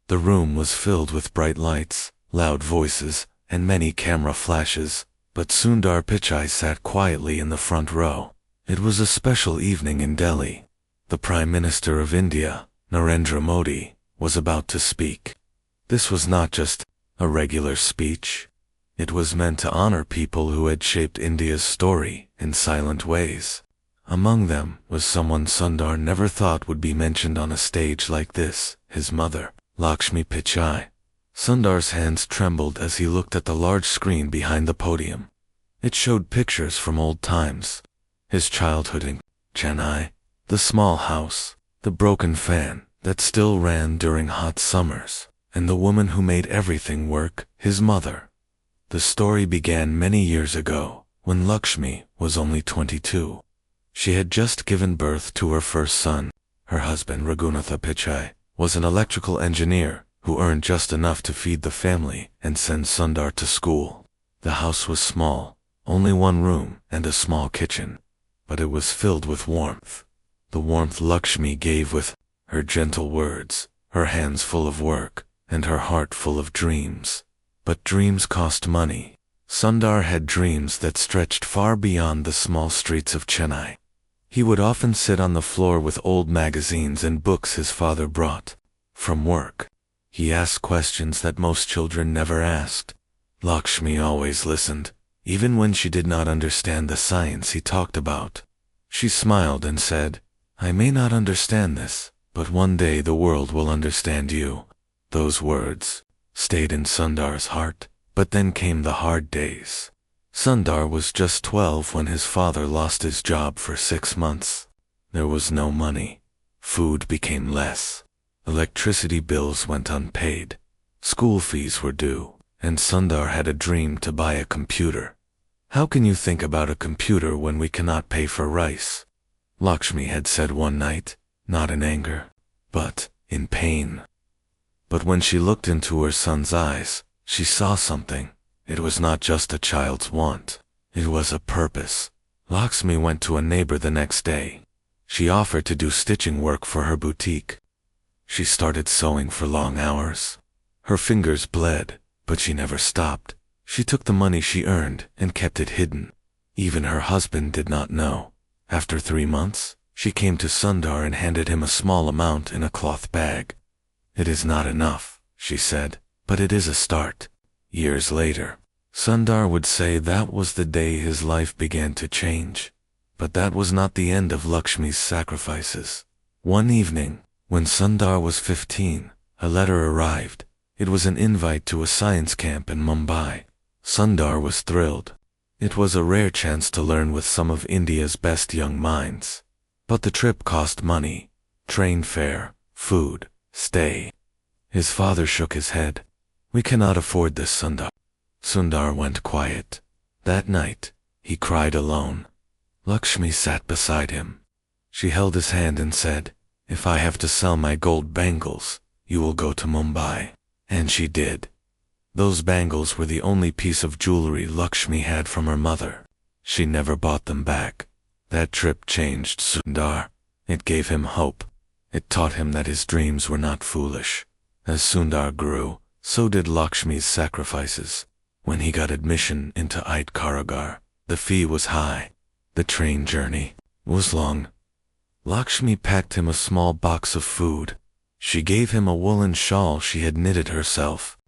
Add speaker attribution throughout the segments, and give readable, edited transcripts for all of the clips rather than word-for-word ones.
Speaker 1: The room was filled with bright lights, loud voices, and many camera flashes, but Sundar Pichai sat quietly in the front row. It was a special evening in Delhi. The Prime Minister of India, Narendra Modi, was about to speak. This was not just a regular speech. It was meant to honor people who had shaped India's story in silent ways. Among them was someone Sundar never thought would be mentioned on a stage like this, his mother, Lakshmi Pichai. Sundar's hands trembled as he looked at the large screen behind the podium. It showed pictures from old times. His childhood in Chennai, the small house, the broken fan that still ran during hot summers, and the woman who made everything work, his mother. The story began many years ago, when Lakshmi was only 22. She had just given birth to her first son. Her husband, Raghunatha Pichai, was an electrical engineer who earned just enough to feed the family and send Sundar to school. The house was small, only one room and a small kitchen, but it was filled with warmth. The warmth Lakshmi gave with her gentle words, her hands full of work, and her heart full of dreams. But dreams cost money. Sundar had dreams that stretched far beyond the small streets of Chennai. He would often sit on the floor with old magazines and books his father brought from work. He asked questions that most children never asked. Lakshmi always listened, even when she did not understand the science he talked about. She smiled and said, "I may not understand this, but one day the world will understand you." Those words stayed in Sundar's heart, but then came the hard days. Sundar was just 12 when his father lost his job for 6 months. There was no money. Food became less. Electricity bills went unpaid. School fees were due, and Sundar had a dream to buy a computer. "How can you think about a computer when we cannot pay for rice?" Lakshmi had said one night, not in anger, but in pain. But when she looked into her son's eyes, she saw something. It was not just a child's want. It was a purpose. Lakshmi went to a neighbor the next day. She offered to do stitching work for her boutique. She started sewing for long hours. Her fingers bled, but she never stopped. She took the money she earned and kept it hidden. Even her husband did not know. After 3 months, she came to Sundar and handed him a small amount in a cloth bag. "It is not enough," she said, "but it is a start." Years later, Sundar would say that was the day his life began to change. But that was not the end of Lakshmi's sacrifices. One evening, when Sundar was 15, a letter arrived. It was an invite to a science camp in Mumbai. Sundar was thrilled. It was a rare chance to learn with some of India's best young minds. But the trip cost money: train fare, food, stay. His father shook his head. "We cannot afford this, Sundar." Sundar went quiet. That night, he cried alone. Lakshmi sat beside him. She held his hand and said, "If I have to sell my gold bangles, you will go to Mumbai." And she did. Those bangles were the only piece of jewelry Lakshmi had from her mother. She never bought them back. That trip changed Sundar. It gave him hope. It taught him that his dreams were not foolish. As Sundar grew, so did Lakshmi's sacrifices. When he got admission into IT Karagar, the fee was high. The train journey was long. Lakshmi packed him a small box of food. She gave him a woolen shawl she had knitted herself.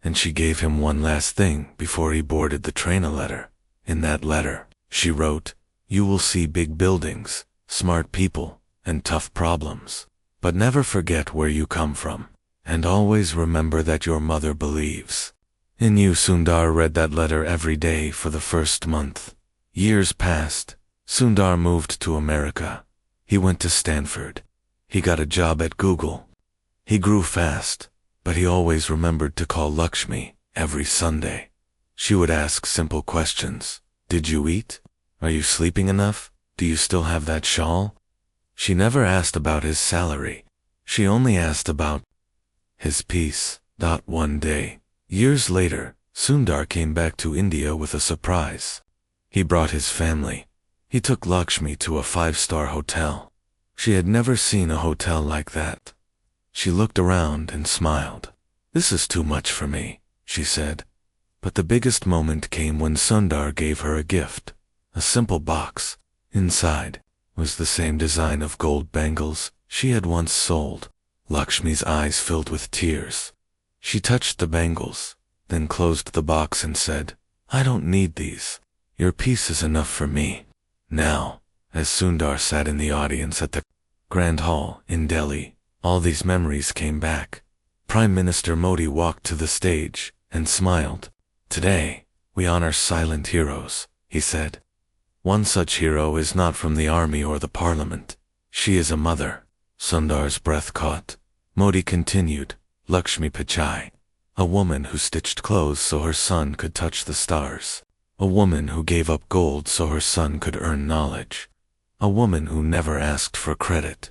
Speaker 1: And she gave him one last thing before he boarded the train: a letter. In that letter, she wrote, "You will see big buildings, smart people, and tough problems. But never forget where you come from. And always remember that your mother believes in you." Sundar read that letter every day for the first month. Years passed. Sundar moved to America. He went to Stanford. He got a job at Google. He grew fast, but he always remembered to call Lakshmi every Sunday. She would ask simple questions. "Did you eat? Are you sleeping enough? Do you still have that shawl?" She never asked about his salary. She only asked about his peace. One day, years later, Sundar came back to India with a surprise. He brought his family. He took Lakshmi to a 5-star hotel. She had never seen a hotel like that. She looked around and smiled. "This is too much for me," she said. But the biggest moment came when Sundar gave her a gift. A simple box. Inside was the same design of gold bangles she had once sold. Lakshmi's eyes filled with tears. She touched the bangles, then closed the box and said, "I don't need these. Your piece is enough for me." Now, as Sundar sat in the audience at the Grand Hall in Delhi, all these memories came back. Prime Minister Modi walked to the stage and smiled. "Today, we honor silent heroes," he said. "One such hero is not from the army or the parliament. She is a mother." Sundar's breath caught. Modi continued, "Lakshmi Pichai, a woman who stitched clothes so her son could touch the stars. A woman who gave up gold so her son could earn knowledge. A woman who never asked for credit."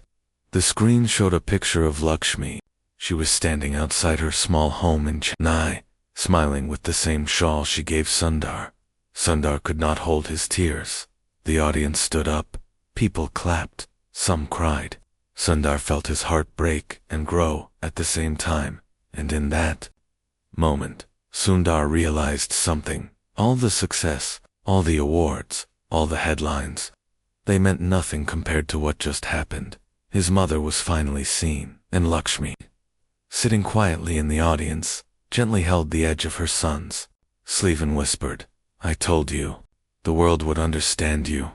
Speaker 1: The screen showed a picture of Lakshmi. She was standing outside her small home in Chennai, smiling with the same shawl she gave Sundar. Sundar could not hold his tears. The audience stood up. People clapped. Some cried. Sundar felt his heart break and grow at the same time, and in that moment, Sundar realized something. All the success, all the awards, all the headlines, they meant nothing compared to what just happened. His mother was finally seen, and Lakshmi, sitting quietly in the audience, gently held the edge of her son's sleeve and whispered, "I told you, the world would understand you."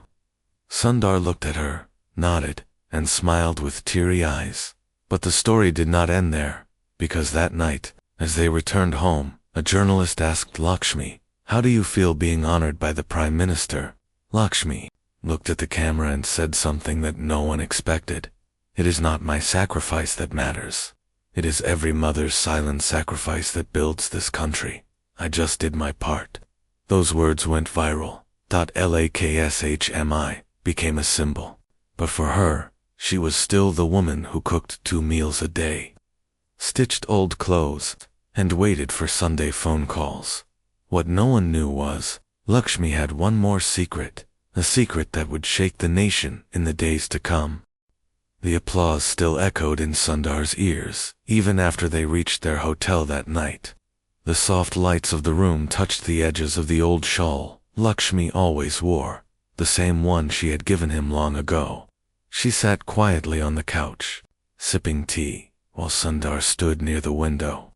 Speaker 1: Sundar looked at her, nodded, and smiled with teary eyes. But the story did not end there, because that night, as they returned home, a journalist asked Lakshmi, "How do you feel being honored by the Prime Minister?" Lakshmi looked at the camera and said something that no one expected. "It is not my sacrifice that matters. It is every mother's silent sacrifice that builds this country. I just did my part." Those words went viral. Lakshmi became a symbol. But for her, she was still the woman who cooked 2 meals a day, stitched old clothes, and waited for Sunday phone calls. What no one knew was, Lakshmi had one more secret, a secret that would shake the nation in the days to come. The applause still echoed in Sundar's ears, even after they reached their hotel that night. The soft lights of the room touched the edges of the old shawl Lakshmi always wore, the same one she had given him long ago. She sat quietly on the couch, sipping tea, while Sundar stood near the window.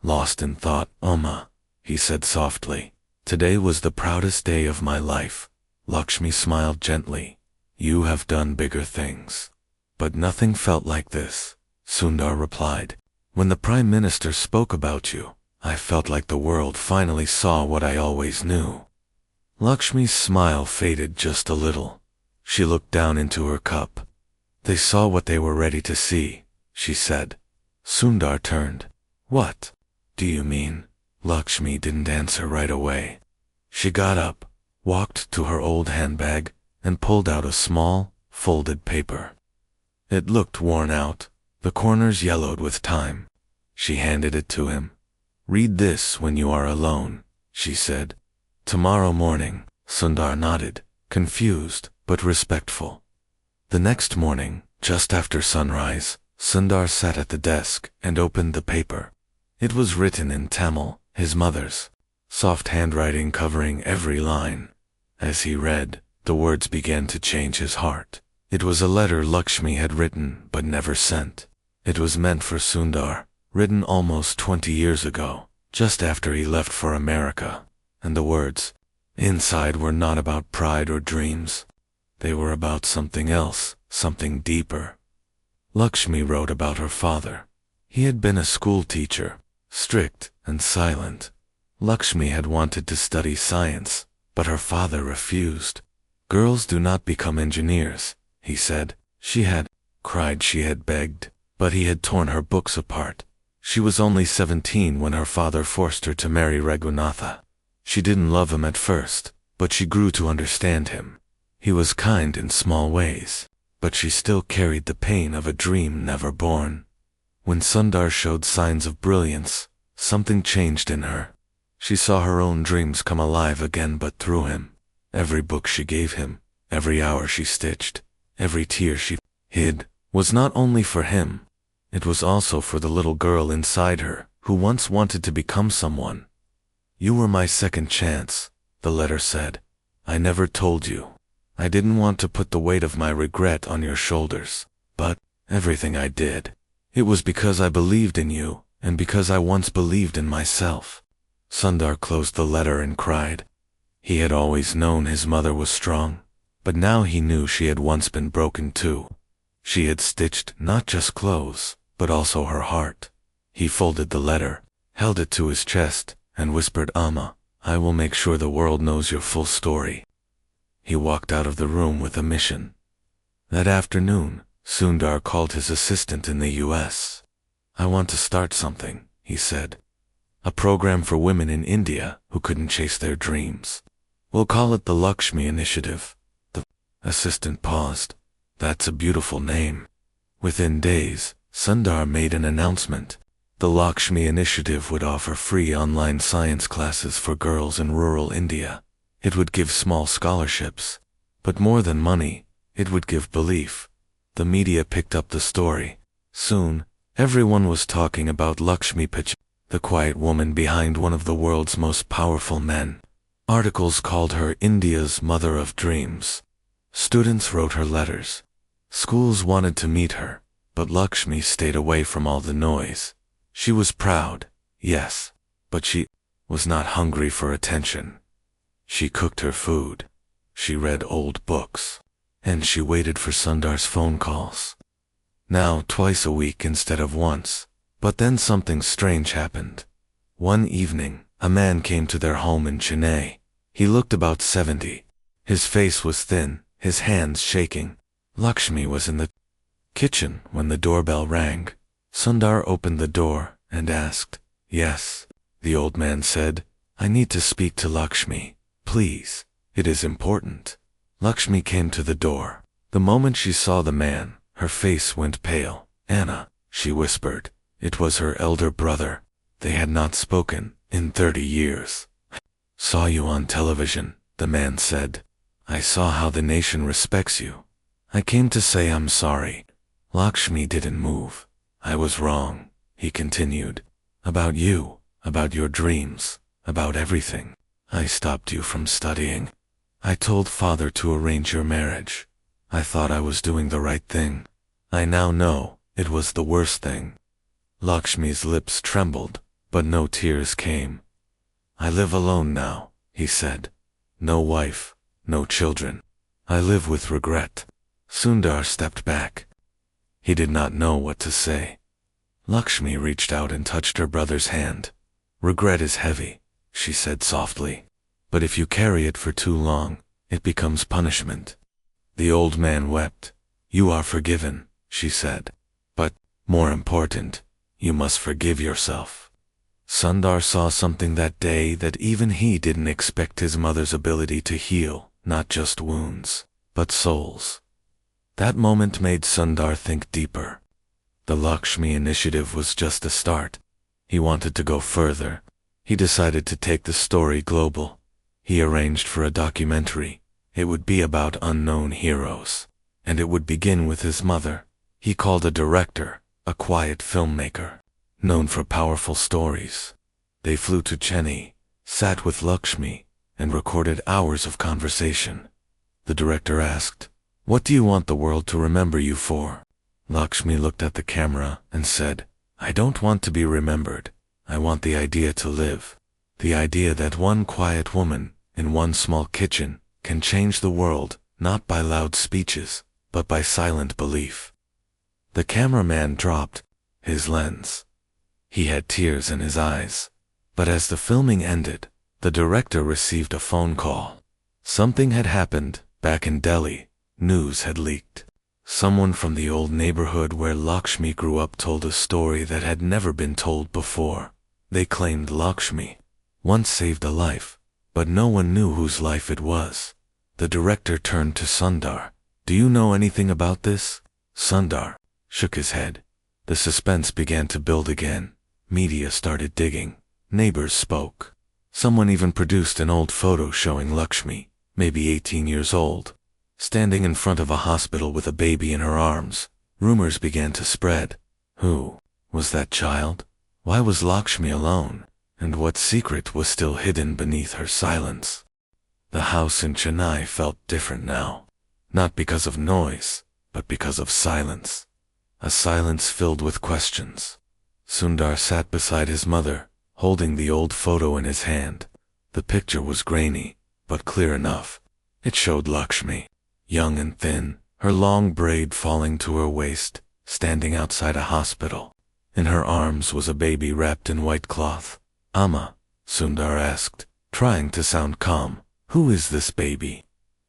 Speaker 1: Lost in thought, "Oma," he said softly, "today was the proudest day of my life." Lakshmi smiled gently. "You have done bigger things. But nothing felt like this," Sundar replied. "When the Prime Minister spoke about you, I felt like the world finally saw what I always knew." Lakshmi's smile faded just a little. She looked down into her cup. "They saw what they were ready to see," she said. Sundar turned. "What do you mean?" Lakshmi didn't answer right away. She got up, walked to her old handbag, and pulled out a small, folded paper. It looked worn out, the corners yellowed with time. She handed it to him. "Read this when you are alone," she said. "Tomorrow morning." Sundar nodded, confused but respectful. The next morning, just after sunrise, Sundar sat at the desk and opened the paper. It was written in Tamil, his mother's, soft handwriting covering every line. As he read, the words began to change his heart. It was a letter Lakshmi had written but never sent. It was meant for Sundar, written almost 20 years ago, just after he left for America. And the words inside were not about pride or dreams. They were about something else, something deeper. Lakshmi wrote about her father. He had been a school teacher, strict and silent. Lakshmi had wanted to study science, but her father refused. "Girls do not become engineers," he said. She had cried, she had begged, but he had torn her books apart. She was only 17 when her father forced her to marry Raghunatha. She didn't love him at first, but she grew to understand him. He was kind in small ways, but she still carried the pain of a dream never born. When Sundar showed signs of brilliance, something changed in her. She saw her own dreams come alive again, but through him. Every book she gave him, every hour she stitched, every tear she hid, was not only for him. It was also for the little girl inside her, who once wanted to become someone. You were my second chance, the letter said. I never told you. I didn't want to put the weight of my regret on your shoulders. But everything I did, it was because I believed in you, and because I once believed in myself. Sundar closed the letter and cried. He had always known his mother was strong, but now he knew she had once been broken too. She had stitched not just clothes, but also her heart. He folded the letter, held it to his chest, and whispered, Amma, I will make sure the world knows your full story. He walked out of the room with a mission. That afternoon, Sundar called his assistant in the US. I want to start something, he said. A program for women in India who couldn't chase their dreams. We'll call it the Lakshmi Initiative. The assistant paused. That's a beautiful name. Within days, Sundar made an announcement. The Lakshmi Initiative would offer free online science classes for girls in rural India. It would give small scholarships. But more than money, it would give belief. The media picked up the story. Soon, everyone was talking about Lakshmi Pichai, the quiet woman behind one of the world's most powerful men. Articles called her India's mother of dreams. Students wrote her letters. Schools wanted to meet her, but Lakshmi stayed away from all the noise. She was proud, yes, but she was not hungry for attention. She cooked her food. She read old books. And she waited for Sundar's phone calls. Now twice a week instead of once. But then something strange happened. One evening, a man came to their home in Chennai. He looked about 70. His face was thin, his hands shaking. Lakshmi was in the kitchen when the doorbell rang. Sundar opened the door and asked, Yes, the old man said, I need to speak to Lakshmi. Please, it is important. Lakshmi came to the door. The moment she saw the man, her face went pale. Anna, she whispered. It was her elder brother. They had not spoken in 30 years. Saw you on television, the man said. I saw how the nation respects you. I came to say I'm sorry. Lakshmi didn't move. I was wrong, he continued. About you, about your dreams, about everything. I stopped you from studying. I told father to arrange your marriage. I thought I was doing the right thing. I now know it was the worst thing. Lakshmi's lips trembled, but no tears came. I live alone now, he said. No wife, no children. I live with regret. Sundar stepped back. He did not know what to say. Lakshmi reached out and touched her brother's hand. Regret is heavy, she said softly. But if you carry it for too long, it becomes punishment. The old man wept. You are forgiven, she said. But, more important, you must forgive yourself. Sundar saw something that day that even he didn't expect: his mother's ability to heal, not just wounds, but souls. That moment made Sundar think deeper. The Lakshmi Initiative was just a start. He wanted to go further. He decided to take the story global. He arranged for a documentary. It would be about unknown heroes. And it would begin with his mother. He called a director, a quiet filmmaker, known for powerful stories. They flew to Chennai, sat with Lakshmi, and recorded hours of conversation. The director asked, What do you want the world to remember you for? Lakshmi looked at the camera and said, I don't want to be remembered. I want the idea to live. The idea that one quiet woman, in one small kitchen, can change the world, not by loud speeches, but by silent belief. The cameraman dropped his lens. He had tears in his eyes. But as the filming ended, the director received a phone call. Something had happened back in Delhi. News had leaked. Someone from the old neighborhood where Lakshmi grew up told a story that had never been told before. They claimed Lakshmi once saved a life, but no one knew whose life it was. The director turned to Sundar. Do you know anything about this? Sundar shook his head. The suspense began to build again. Media started digging. Neighbors spoke. Someone even produced an old photo showing Lakshmi, maybe 18 years old, standing in front of a hospital with a baby in her arms. Rumors began to spread. Who was that child? Why was Lakshmi alone? And what secret was still hidden beneath her silence? The house in Chennai felt different now, not because of noise, but because of silence. A silence filled with questions. Sundar sat beside his mother, holding the old photo in his hand. The picture was grainy, but clear enough. It showed Lakshmi, young and thin, her long braid falling to her waist, standing outside a hospital. In her arms was a baby wrapped in white cloth. "Amma," Sundar asked, trying to sound calm, "who is this baby?"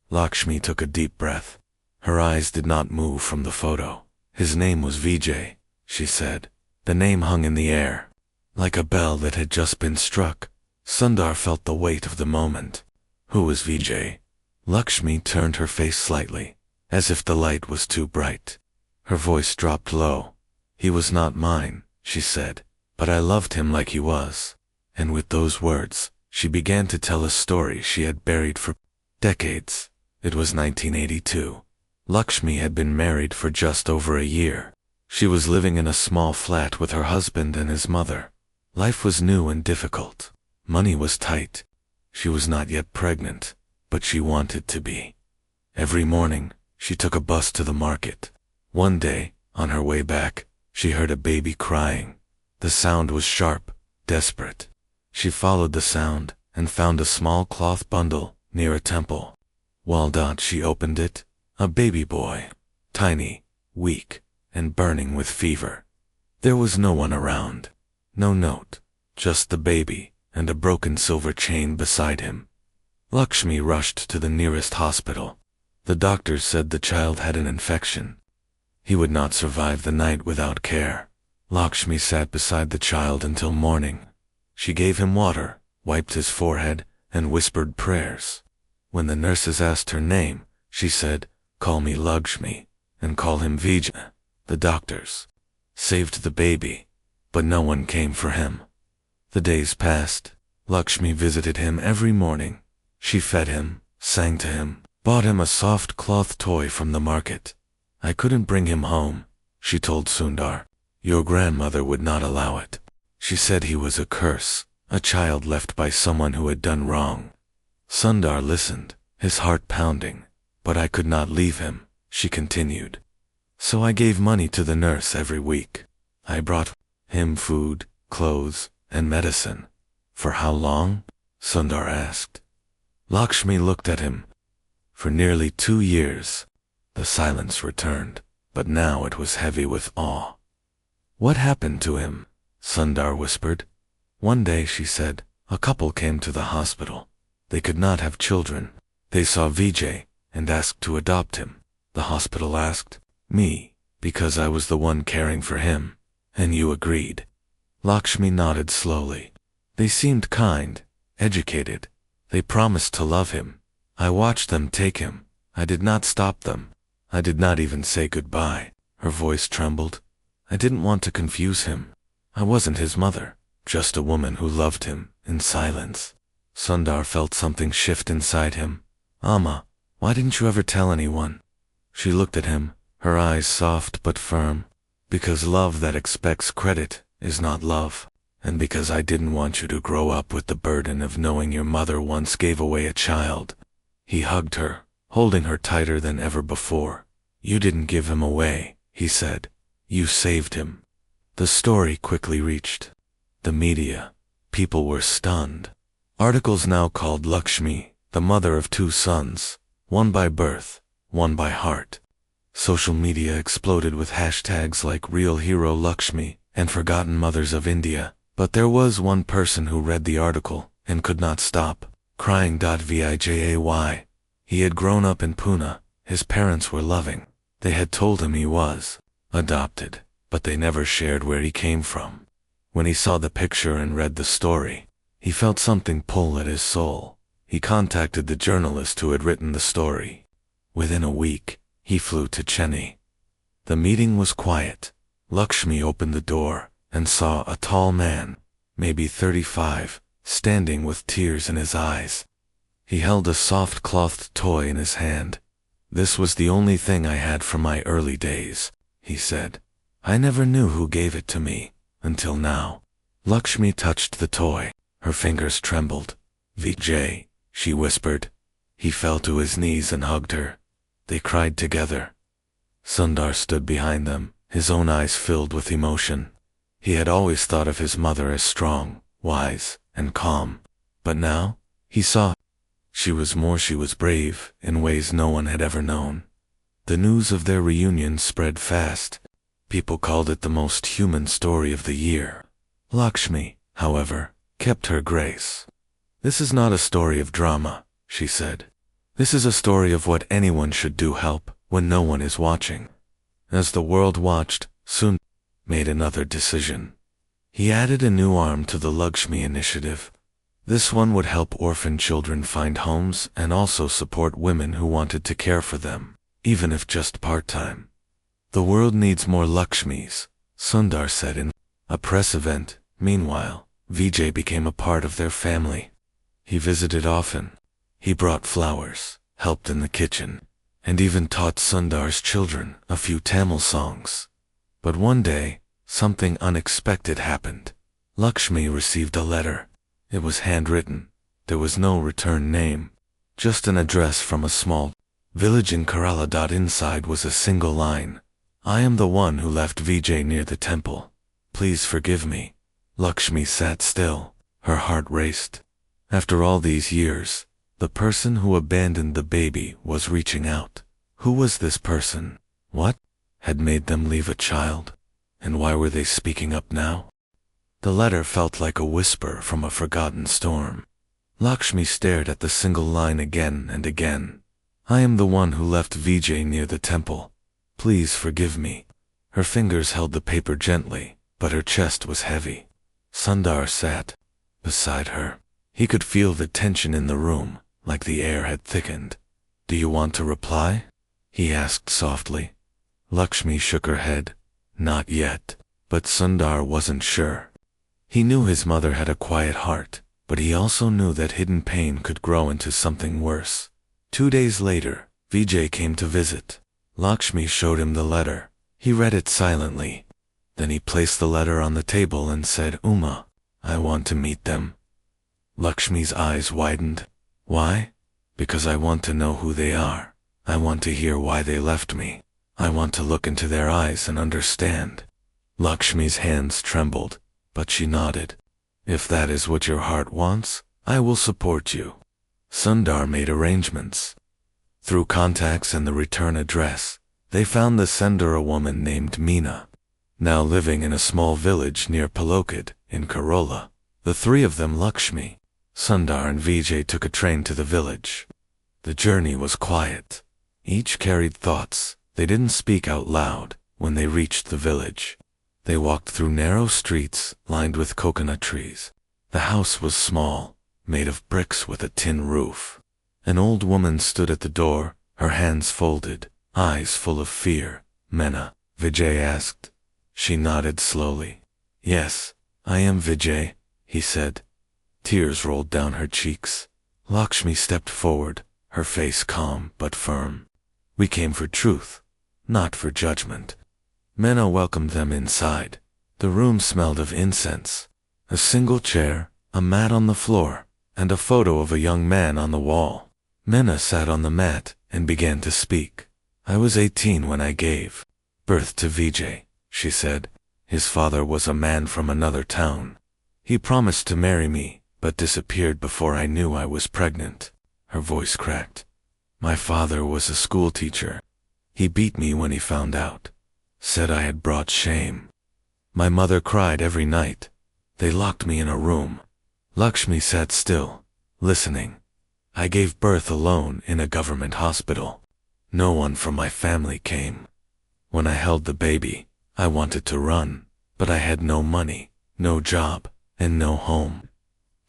Speaker 1: Lakshmi took a deep breath. Her eyes did not move from the photo. "His name was Vijay," she said. The name hung in the air, like a bell that had just been struck. Sundar felt the weight of the moment. Who was Vijay? Lakshmi turned her face slightly, as if the light was too bright. Her voice dropped low. "He was not mine," she said, "but I loved him like he was." And with those words, she began to tell a story she had buried for decades. It was 1982. Lakshmi had been married for just over a year. She was living in a small flat with her husband and his mother. Life was new and difficult. Money was tight. She was not yet pregnant, but she wanted to be. Every morning, she took a bus to the market. One day, on her way back, she heard a baby crying. The sound was sharp, desperate. She followed the sound and found a small cloth bundle near a temple. While she opened it, a baby boy, tiny, weak, and burning with fever. There was no one around. No note, just the baby and a broken silver chain beside him. Lakshmi rushed to the nearest hospital. The doctors said the child had an infection. He would not survive the night without care. Lakshmi sat beside the child until morning. She gave him water, wiped his forehead, and whispered prayers. When the nurses asked her name, she said, "Call me Lakshmi, and call him Vijay." The doctors saved the baby, but no one came for him. The days passed. Lakshmi visited him every morning. She fed him, sang to him, bought him a soft cloth toy from the market. "I couldn't bring him home," she told Sundar. "Your grandmother would not allow it. She said he was a curse, a child left by someone who had done wrong." Sundar listened, his heart pounding. "But I could not leave him," she continued. "So I gave money to the nurse every week. I brought him food, clothes, and medicine." "For how long?" Sundar asked. Lakshmi looked at him. "For nearly 2 years." The silence returned, but now it was heavy with awe. "What happened to him?" Sundar whispered. "One day," she said, "a couple came to the hospital. They could not have children. They saw Vijay and asked to adopt him. The hospital asked me, because I was the one caring for him, and you agreed." Lakshmi nodded slowly. "They seemed kind, educated. They promised to love him. I watched them take him. I did not stop them. I did not even say goodbye." Her voice trembled. "I didn't want to confuse him. I wasn't his mother, just a woman who loved him, in silence." Sundar felt something shift inside him. "Amma, why didn't you ever tell anyone?" She looked at him, her eyes soft but firm. "Because love that expects credit is not love. And because I didn't want you to grow up with the burden of knowing your mother once gave away a child." He hugged her, holding her tighter than ever before. "You didn't give him away," he said. "You saved him." The story quickly reached the media. People were stunned. Articles now called Lakshmi the mother of 2 sons, one by birth, one by heart. Social media exploded with hashtags like Real Hero Lakshmi and Forgotten Mothers of India. But there was one person who read the article and could not stop crying. Vijay. He had grown up in Pune. His parents were loving. They had told him he was adopted, but they never shared where he came from. When he saw the picture and read the story, he felt something pull at his soul. He contacted the journalist who had written the story. Within a week, he flew to Chennai. The meeting was quiet. Lakshmi opened the door and saw a tall man, maybe 35, standing with tears in his eyes. He held a soft clothed toy in his hand. "This was the only thing I had from my early days," he said. I never knew who gave it to me, until now. Lakshmi touched the toy. Her fingers trembled. Vijay, she whispered. He fell to his knees and hugged her. They cried together. Sundar stood behind them, his own eyes filled with emotion. He had always thought of his mother as strong, wise, and calm. But now, he saw she was brave, in ways no one had ever known. The news of their reunion spread fast. People called it the most human story of the year. Lakshmi, however, kept her grace. This is not a story of drama, she said. This is a story of what anyone should do help when no one is watching. As the world watched, Sundar made another decision. He added a new arm to the Lakshmi initiative. This one would help orphan children find homes and also support women who wanted to care for them, even if just part-time. The world needs more Lakshmis, Sundar said in a press event. Meanwhile, Vijay became a part of their family. He visited often. He brought flowers, helped in the kitchen, and even taught Sundar's children a few Tamil songs. But one day, something unexpected happened. Lakshmi received a letter. It was handwritten. There was no return name, just an address from a small village in Kerala. Inside was a single line. I am the one who left Vijay near the temple. Please forgive me. Lakshmi sat still. Her heart raced. After all these years, the person who abandoned the baby was reaching out. Who was this person? What had made them leave a child? And why were they speaking up now? The letter felt like a whisper from a forgotten storm. Lakshmi stared at the single line again and again. I am the one who left Vijay near the temple. Please forgive me. Her fingers held the paper gently, but her chest was heavy. Sundar sat beside her. He could feel the tension in the room, like the air had thickened. Do you want to reply? He asked softly. Lakshmi shook her head. Not yet. But Sundar wasn't sure. He knew his mother had a quiet heart, but he also knew that hidden pain could grow into something worse. 2 days later, Vijay came to visit. Lakshmi showed him the letter. He read it silently. Then he placed the letter on the table and said, Uma, I want to meet them. Lakshmi's eyes widened. Why? Because I want to know who they are. I want to hear why they left me. I want to look into their eyes and understand. Lakshmi's hands trembled, but she nodded. If that is what your heart wants, I will support you. Sundar made arrangements. Through contacts and the return address, they found the sender, a woman named Meena, now living in a small village near Palokad, in Kerala. The three of them, Lakshmi, Sundar and Vijay, took a train to the village. The journey was quiet. Each carried thoughts. They didn't speak out loud. When they reached the village, they walked through narrow streets lined with coconut trees. The house was small, made of bricks with a tin roof. An old woman stood at the door, her hands folded, eyes full of fear. Meena, Vijay asked. She nodded slowly. Yes, I am Vijay, he said. Tears rolled down her cheeks. Lakshmi stepped forward, her face calm but firm. We came for truth, not for judgment. Meena welcomed them inside. The room smelled of incense. A single chair, a mat on the floor, and a photo of a young man on the wall. Meena sat on the mat and began to speak. I was 18 when I gave birth to Vijay, she said. His father was a man from another town. He promised to marry me, but disappeared before I knew I was pregnant. Her voice cracked. My father was a school teacher. He beat me when he found out. Said I had brought shame. My mother cried every night. They locked me in a room. Lakshmi sat still, listening. I gave birth alone in a government hospital. No one from my family came. When I held the baby, I wanted to run, but I had no money, no job, and no home.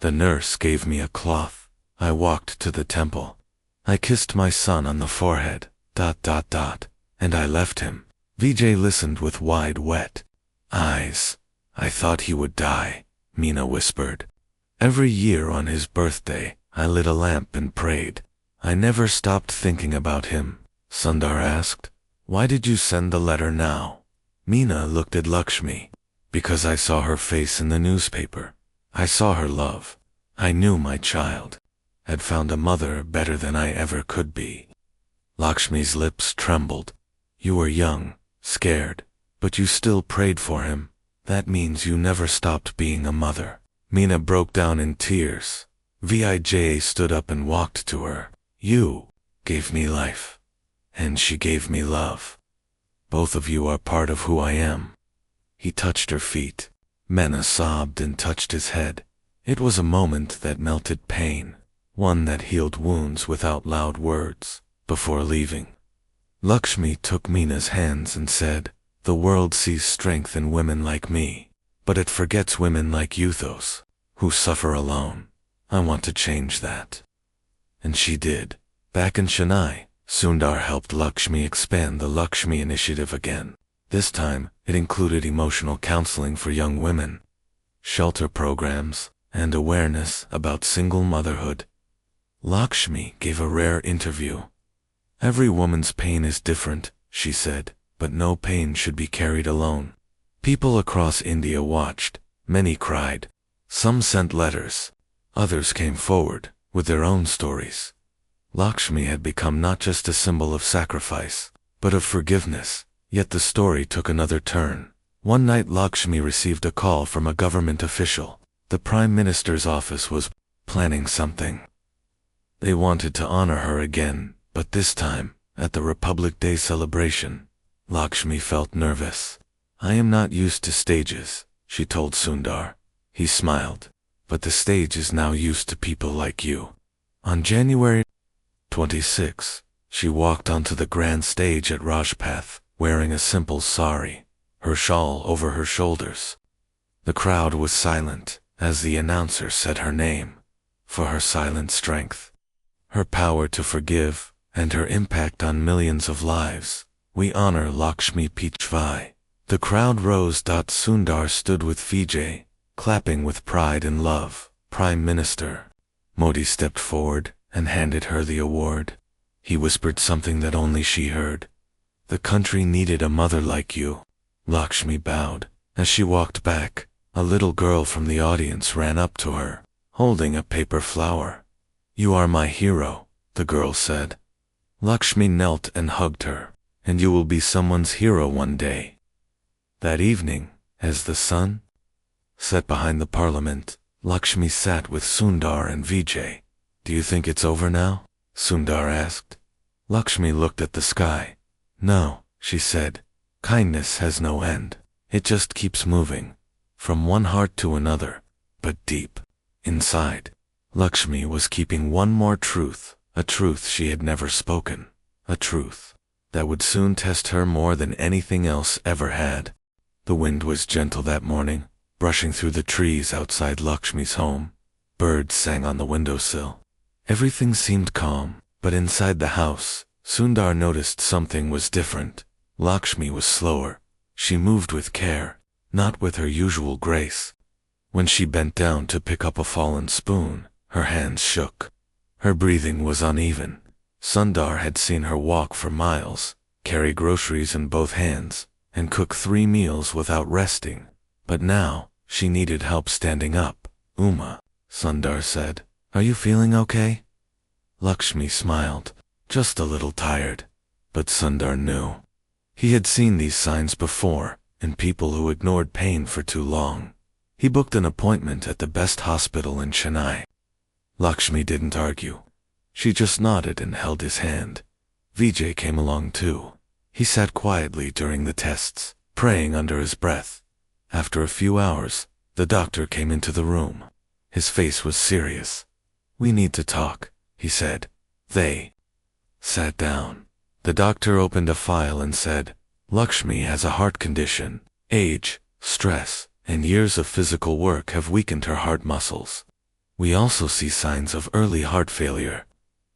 Speaker 1: The nurse gave me a cloth. I walked to the temple. I kissed my son on the forehead, ... and I left him. Vijay listened with wide, wet eyes. I thought he would die, Meena whispered. Every year on his birthday, I lit a lamp and prayed. I never stopped thinking about him. Sundar asked, why did you send the letter now? Meena looked at Lakshmi. Because I saw her face in the newspaper. I saw her love. I knew my child had found a mother better than I ever could be. Lakshmi's lips trembled. You were young, scared, but you still prayed for him. That means you never stopped being a mother. Meena broke down in tears. Vijay stood up and walked to her. You gave me life. And she gave me love. Both of you are part of who I am. He touched her feet. Meena sobbed and touched his head. It was a moment that melted pain, one that healed wounds without loud words. Before leaving, Lakshmi took Meena's hands and said, the world sees strength in women like me, but it forgets women like you, those who suffer alone. I want to change that. And she did. Back in Chennai, Sundar helped Lakshmi expand the Lakshmi Initiative again. This time, it included emotional counseling for young women, shelter programs, and awareness about single motherhood. Lakshmi gave a rare interview. Every woman's pain is different, she said, but no pain should be carried alone. People across India watched. Many cried. Some sent letters. Others came forward with their own stories. Lakshmi had become not just a symbol of sacrifice, but of forgiveness. Yet the story took another turn. One night Lakshmi received a call from a government official. The Prime Minister's office was planning something. They wanted to honor her again, but this time, at the Republic Day celebration, Lakshmi felt nervous. I am not used to stages, she told Sundar. He smiled. But the stage is now used to people like you. On January 26, she walked onto the grand stage at Rajpath, wearing a simple sari, her shawl over her shoulders. The crowd was silent as the announcer said her name. For her silent strength, her power to forgive, and her impact on millions of lives, we honor Lakshmi Pichai. The crowd rose. Sundar stood with Vijay, clapping with pride and love. Prime Minister Modi stepped forward and handed her the award. He whispered something that only she heard. The country needed a mother like you. Lakshmi bowed. As she walked back, a little girl from the audience ran up to her, holding a paper flower. You are my hero, the girl said. Lakshmi knelt and hugged her. And you will be someone's hero one day. That evening, as the sun set behind the parliament, Lakshmi sat with Sundar and Vijay. Do you think it's over now? Sundar asked. Lakshmi looked at the sky. No, she said. Kindness has no end. It just keeps moving. From one heart to another. But deep inside, Lakshmi was keeping one more truth. A truth she had never spoken. A truth that would soon test her more than anything else ever had. The wind was gentle that morning, brushing through the trees outside Lakshmi's home. Birds sang on the windowsill. Everything seemed calm, but inside the house, Sundar noticed something was different. Lakshmi was slower. She moved with care, not with her usual grace. When she bent down to pick up a fallen spoon, her hands shook. Her breathing was uneven. Sundar had seen her walk for miles, carry groceries in both hands, and cook 3 meals without resting. But now, she needed help standing up. Uma, Sundar said, are you feeling okay? Lakshmi smiled, just a little tired. But Sundar knew. He had seen these signs before, in people who ignored pain for too long. He booked an appointment at the best hospital in Chennai. Lakshmi didn't argue. She just nodded and held his hand. Vijay came along too. He sat quietly during the tests, praying under his breath. After a few hours, the doctor came into the room. His face was serious. We need to talk, he said. They sat down. The doctor opened a file and said, Lakshmi has a heart condition. Age, stress, and years of physical work have weakened her heart muscles. We also see signs of early heart failure.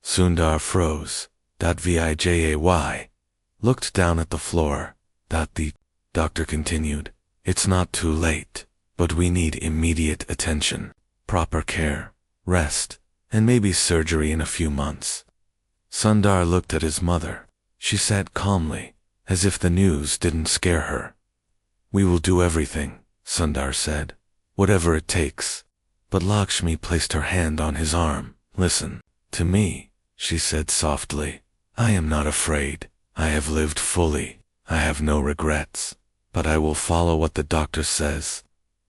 Speaker 1: Sundar froze. Vijay looked down at the floor. The doctor continued. It's not too late, but we need immediate attention, proper care, rest, and maybe surgery in a few months. Sundar looked at his mother. She sat calmly, as if the news didn't scare her. We will do everything, Sundar said. Whatever it takes. But Lakshmi placed her hand on his arm. Listen to me, she said softly. I am not afraid. I have lived fully. I have no regrets. But I will follow what the doctor says.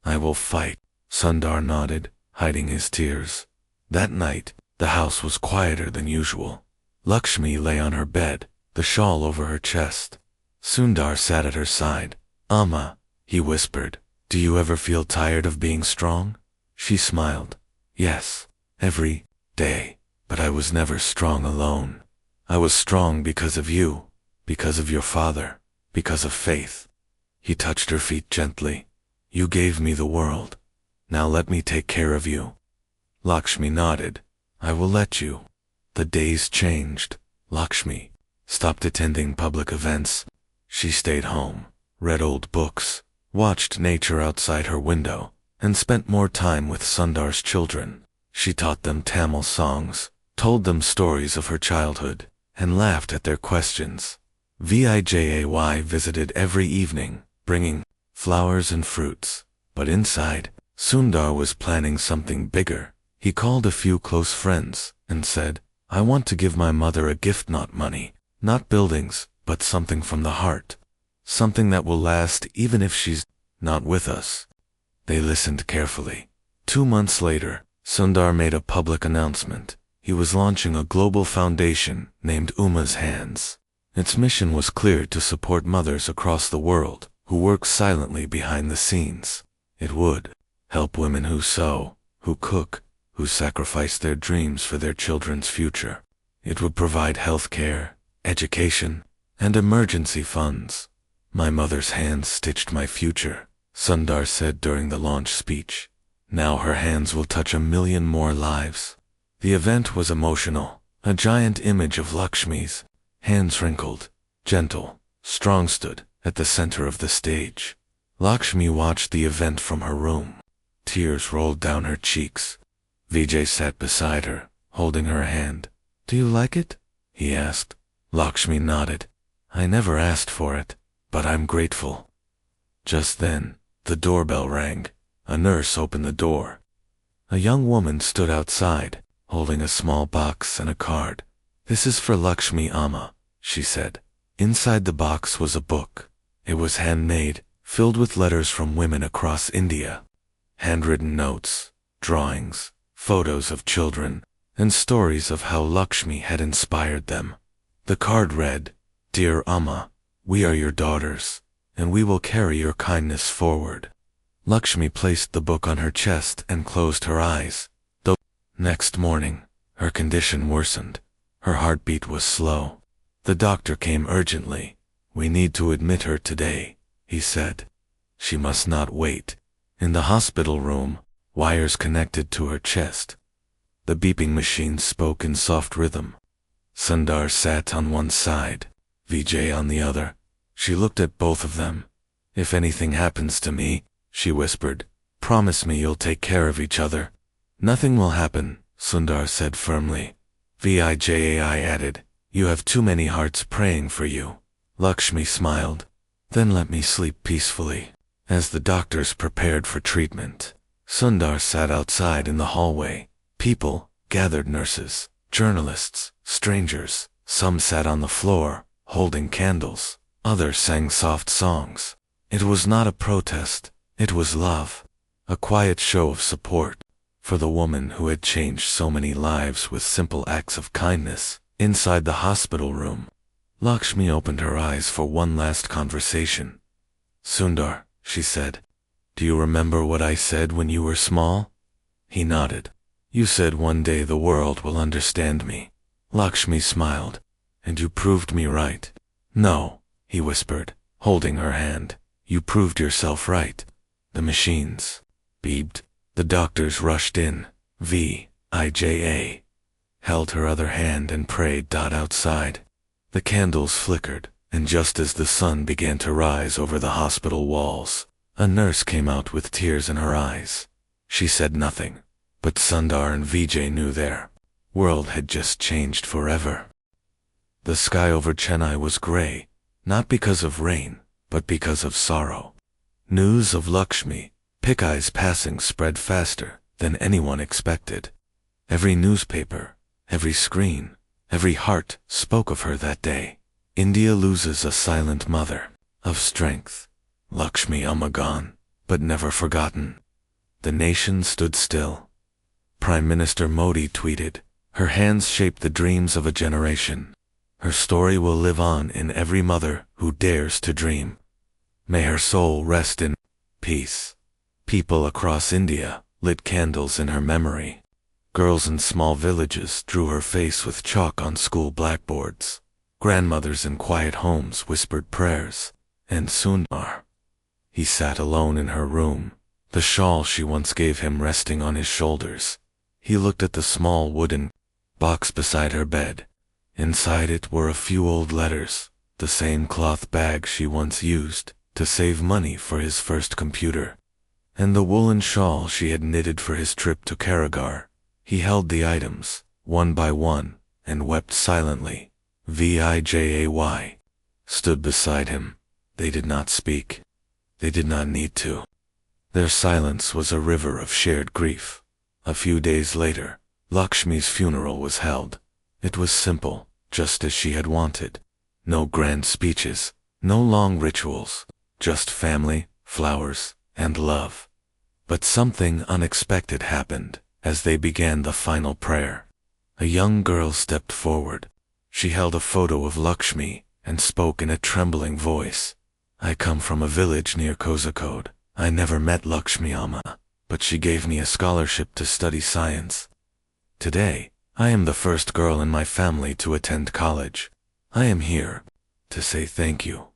Speaker 1: I will fight. Sundar nodded, hiding his tears. That night, the house was quieter than usual. Lakshmi lay on her bed, the shawl over her chest. Sundar sat at her side. Amma, he whispered, do you ever feel tired of being strong? She smiled. Yes, every day, but I was never strong alone. I was strong because of you, because of your father, because of faith. He touched her feet gently. You gave me the world. Now let me take care of you. Lakshmi nodded. I will let you. The days changed. Lakshmi stopped attending public events. She stayed home, read old books, watched nature outside her window, and spent more time with Sundar's children. She taught them Tamil songs, told them stories of her childhood, and laughed at their questions. Vijay visited every evening, bringing flowers and fruits. But inside, Sundar was planning something bigger. He called a few close friends and said, I want to give my mother a gift, not money, not buildings, but something from the heart. Something that will last even if she's not with us. They listened carefully. 2 months later, Sundar made a public announcement. He was launching a global foundation named Uma's Hands. Its mission was clear: to support mothers across the world who work silently behind the scenes. It would help women who sew, who cook, who sacrifice their dreams for their children's future. It would provide health care, education, and emergency funds. My mother's hands stitched my future, Sundar said during the launch speech. Now her hands will touch 1 million more lives. The event was emotional. A giant image of Lakshmi's hands, wrinkled, gentle, strong, stood at the center of the stage. Lakshmi watched the event from her room. Tears rolled down her cheeks. Vijay sat beside her, holding her hand. Do you like it? He asked. Lakshmi nodded. I never asked for it, but I'm grateful. Just then, the doorbell rang. A nurse opened the door. A young woman stood outside, holding a small box and a card. This is for Lakshmi Amma, she said. Inside the box was a book. It was handmade, filled with letters from women across India. Handwritten notes, drawings, photos of children, and stories of how Lakshmi had inspired them. The card read, Dear Amma, we are your daughters, and we will carry your kindness forward. Lakshmi placed the book on her chest and closed her eyes. The next morning, her condition worsened. Her heartbeat was slow. The doctor came urgently. We need to admit her today, he said. She must not wait. In the hospital room, wires connected to her chest. The beeping machine spoke in soft rhythm. Sundar sat on one side, Vijay on the other. She looked at both of them. If anything happens to me, she whispered, promise me you'll take care of each other. Nothing will happen, Sundar said firmly. Vijay added, you have too many hearts praying for you. Lakshmi smiled. Then let me sleep peacefully. As the doctors prepared for treatment, Sundar sat outside in the hallway. People gathered: nurses, journalists, strangers. Some sat on the floor, holding candles. Others sang soft songs. It was not a protest. It was love. A quiet show of support for the woman who had changed so many lives with simple acts of kindness. Inside the hospital room, Lakshmi opened her eyes for one last conversation. Sundar, she said, do you remember what I said when you were small? He nodded. You said one day the world will understand me. Lakshmi smiled. And you proved me right. No, he whispered, holding her hand. You proved yourself right. The machines beeped. The doctors rushed in. Vijay held her other hand and prayed. Outside, the candles flickered, and just as the sun began to rise over the hospital walls, a nurse came out with tears in her eyes. She said nothing, but Sundar and Vijay knew their world had just changed forever. The sky over Chennai was gray, not because of rain, but because of sorrow. News of Lakshmi Pichai's passing spread faster than anyone expected. Every newspaper, every screen, every heart spoke of her that day. India loses a silent mother of strength. Lakshmi Amma gone, but never forgotten. The nation stood still. Prime Minister Modi tweeted, "Her hands shaped the dreams of a generation. Her story will live on in every mother who dares to dream. May her soul rest in peace." People across India lit candles in her memory. Girls in small villages drew her face with chalk on school blackboards. Grandmothers in quiet homes whispered prayers. And Sundar, he sat alone in her room, the shawl she once gave him resting on his shoulders. He looked at the small wooden box beside her bed. Inside it were a few old letters, the same cloth bag she once used to save money for his first computer, and the woolen shawl she had knitted for his trip to Karagar. He held the items, one by one, and wept silently. Vijay stood beside him. They did not speak. They did not need to. Their silence was a river of shared grief. A few days later, Lakshmi's funeral was held. It was simple, just as she had wanted. No grand speeches, no long rituals, just family, flowers, and love. But something unexpected happened as they began the final prayer. A young girl stepped forward. She held a photo of Lakshmi and spoke in a trembling voice. "I come from a village near Kozhikode. I never met Lakshmi Amma, but she gave me a scholarship to study science. Today, I am the first girl in my family to attend college. I am here to say thank you."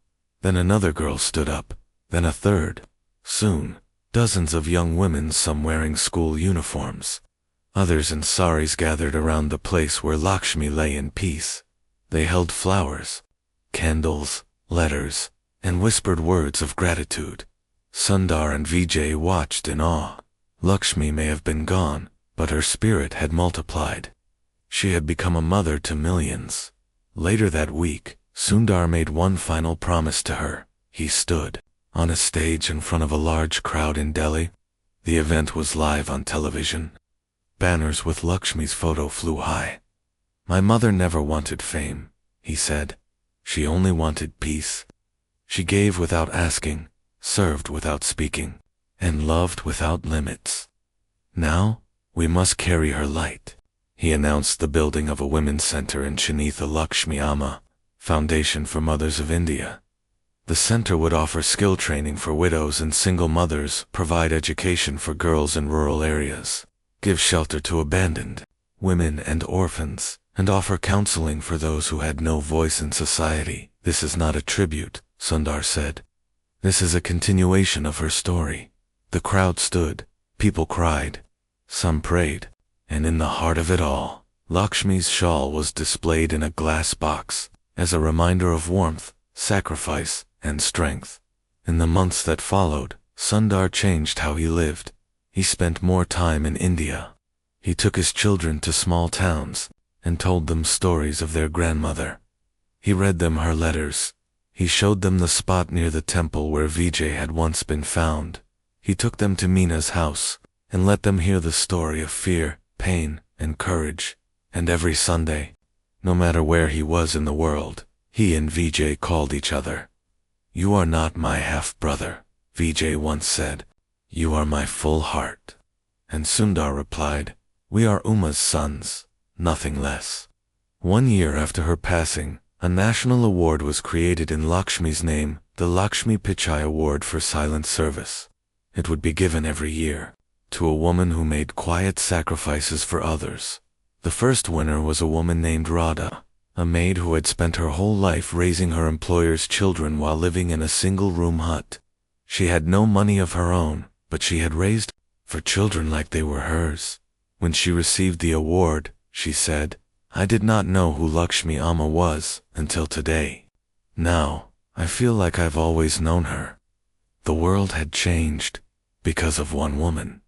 Speaker 1: Then another girl stood up, then a third. Soon, dozens of young women, some wearing school uniforms, others in saris, gathered around the place where Lakshmi lay in peace. They held flowers, candles, letters, and whispered words of gratitude. Sundar and Vijay watched in awe. Lakshmi may have been gone, but her spirit had multiplied. She had become a mother to millions. Later that week, Sundar made one final promise to her. He stood on a stage in front of a large crowd in Delhi. The event was live on television. Banners with Lakshmi's photo flew high. "My mother never wanted fame," he said. "She only wanted peace. She gave without asking, served without speaking, and loved without limits. Now, we must carry her light." He announced the building of a women's center in Chennai, the Lakshmi Amma Foundation for Mothers of India. The center would offer skill training for widows and single mothers, provide education for girls in rural areas, give shelter to abandoned women and orphans, and offer counseling for those who had no voice in society. "This is not a tribute," Sundar said. "This is a continuation of her story." The crowd stood, people cried, some prayed, and in the heart of it all, Lakshmi's shawl was displayed in a glass box as a reminder of warmth, sacrifice, and strength. In the months that followed, Sundar changed how he lived. He spent more time in India. He took his children to small towns and told them stories of their grandmother. He read them her letters. He showed them the spot near the temple where Vijay had once been found. He took them to Mina's house and let them hear the story of fear, pain, and courage. And every Sunday, no matter where he was in the world, he and Vijay called each other. "You are not my half-brother," Vijay once said. "You are my full heart." And Sundar replied, "We are Uma's sons, nothing less." 1 year after her passing, a national award was created in Lakshmi's name, the Lakshmi Pichai Award for Silent Service. It would be given every year to a woman who made quiet sacrifices for others. The first winner was a woman named Radha, a maid who had spent her whole life raising her employer's children while living in a single-room hut. She had no money of her own, but she had raised for children like they were hers. When she received the award, she said, "I did not know who Lakshmi Amma was until today. Now, I feel like I've always known her." The world had changed because of one woman,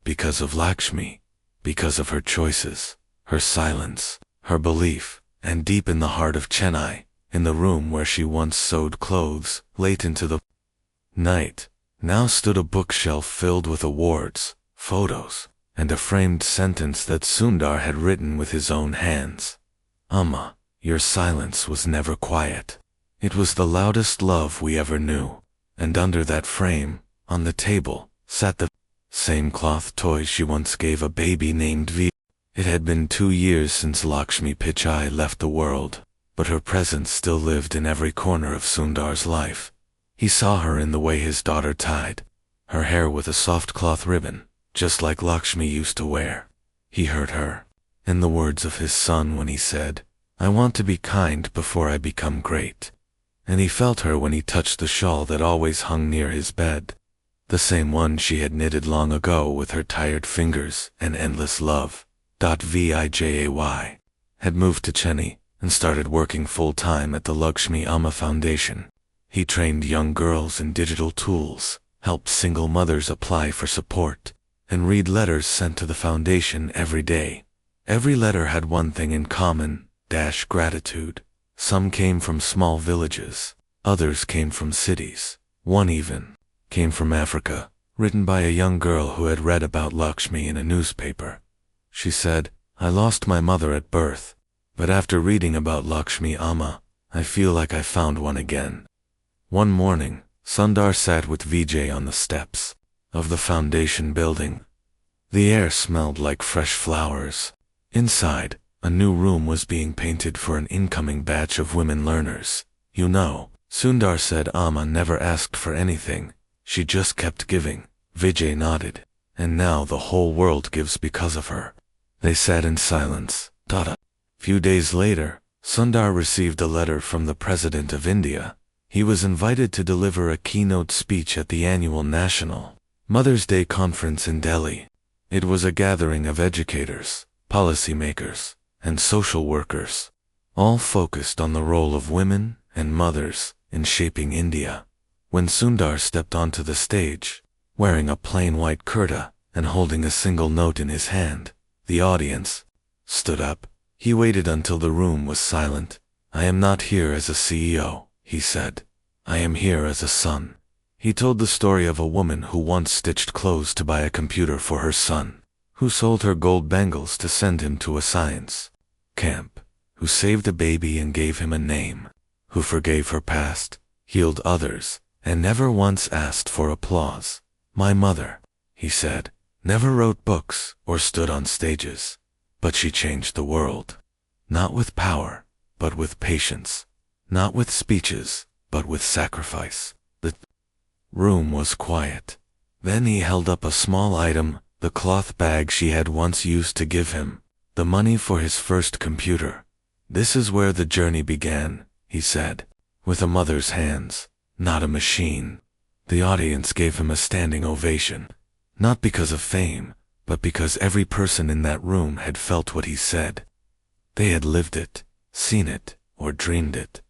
Speaker 1: because of Lakshmi, because of her choices, her silence, her belief, and deep in the heart of Chennai, in the room where she once sewed clothes, late into the night, now stood a bookshelf filled with awards, photos, and a framed sentence that Sundar had written with his own hands. Amma, your silence was never quiet. It was the loudest love we ever knew. And under that frame, on the table, sat the same cloth toy she once gave a baby named V. It had been 2 years since Lakshmi Pichai left the world, but her presence still lived in every corner of Sundar's life. He saw her in the way his daughter tied her hair with a soft cloth ribbon, just like Lakshmi used to wear. He heard her, in the words of his son when he said, "I want to be kind before I become great." And he felt her when he touched the shawl that always hung near his bed, the same one she had knitted long ago with her tired fingers and endless love. Vijay had moved to Chennai and started working full-time at the Lakshmi Amma Foundation. He trained young girls in digital tools, helped single mothers apply for support, and read letters sent to the foundation every day. Every letter had one thing in common, gratitude. Some came from small villages, others came from cities. One even came from Africa, written by a young girl who had read about Lakshmi in a newspaper. She said, "I lost my mother at birth, but after reading about Lakshmi Amma, I feel like I found one again." One morning, Sundar sat with Vijay on the steps of the foundation building. The air smelled like fresh flowers. Inside, a new room was being painted for an incoming batch of women learners. "You know," Sundar said, "Amma never asked for anything. She just kept giving." Vijay nodded. "And now the whole world gives because of her." They sat in silence. Few days later, Sundar received a letter from the President of India. He was invited to deliver a keynote speech at the annual National Mother's Day Conference in Delhi. It was a gathering of educators, policymakers, and social workers, all focused on the role of women and mothers in shaping India. When Sundar stepped onto the stage, wearing a plain white kurta and holding a single note in his hand, the audience stood up. He waited until the room was silent. "I am not here as a CEO," he said. "I am here as a son." He told the story of a woman who once stitched clothes to buy a computer for her son, who sold her gold bangles to send him to a science camp, who saved a baby and gave him a name, who forgave her past, healed others, and never once asked for applause. "My mother," he said, "never wrote books or stood on stages, but she changed the world. Not with power, but with patience. Not with speeches, but with sacrifice." The room was quiet. Then he held up a small item, the cloth bag she had once used to give him, the money for his first computer. "This is where the journey began," he said, "with a mother's hands, not a machine." The audience gave him a standing ovation, not because of fame, but because every person in that room had felt what he said. They had lived it, seen it, or dreamed it.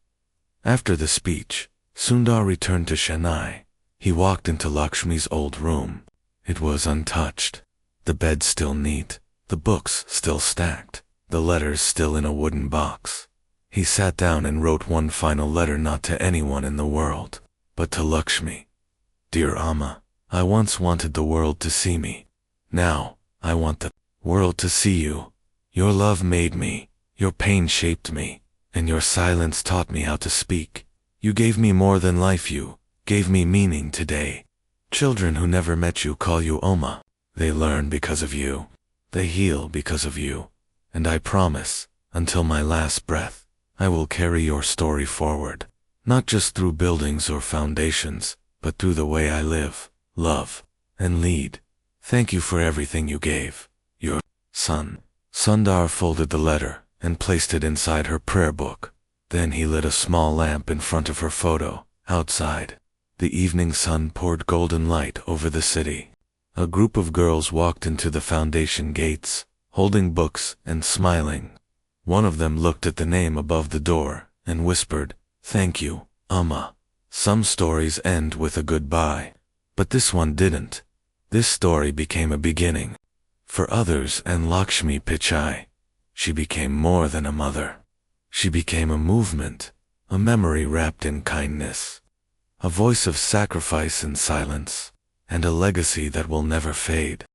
Speaker 1: After the speech, Sundar returned to Chennai. He walked into Lakshmi's old room. It was untouched. The bed still neat, the books still stacked, the letters still in a wooden box. He sat down and wrote one final letter, not to anyone in the world, but to Lakshmi. "Dear Amma, I once wanted the world to see me. Now, I want the world to see you. Your love made me, your pain shaped me, and your silence taught me how to speak. You gave me more than life, you gave me meaning today. Children who never met you call you Oma. They learn because of you. They heal because of you. And I promise, until my last breath, I will carry your story forward, not just through buildings or foundations, but through the way I live, love, and lead. Thank you for everything you gave. Your son." Sundar folded the letter and placed it inside her prayer book. Then he lit a small lamp in front of her photo, outside. The evening sun poured golden light over the city. A group of girls walked into the foundation gates, holding books and smiling. One of them looked at the name above the door and whispered, "Thank you, Amma." Some stories end with a goodbye, but this one didn't. This story became a beginning. For others and Lakshmi Pichai, she became more than a mother. She became a movement, a memory wrapped in kindness. a voice of sacrifice and silence, and a legacy that will never fade.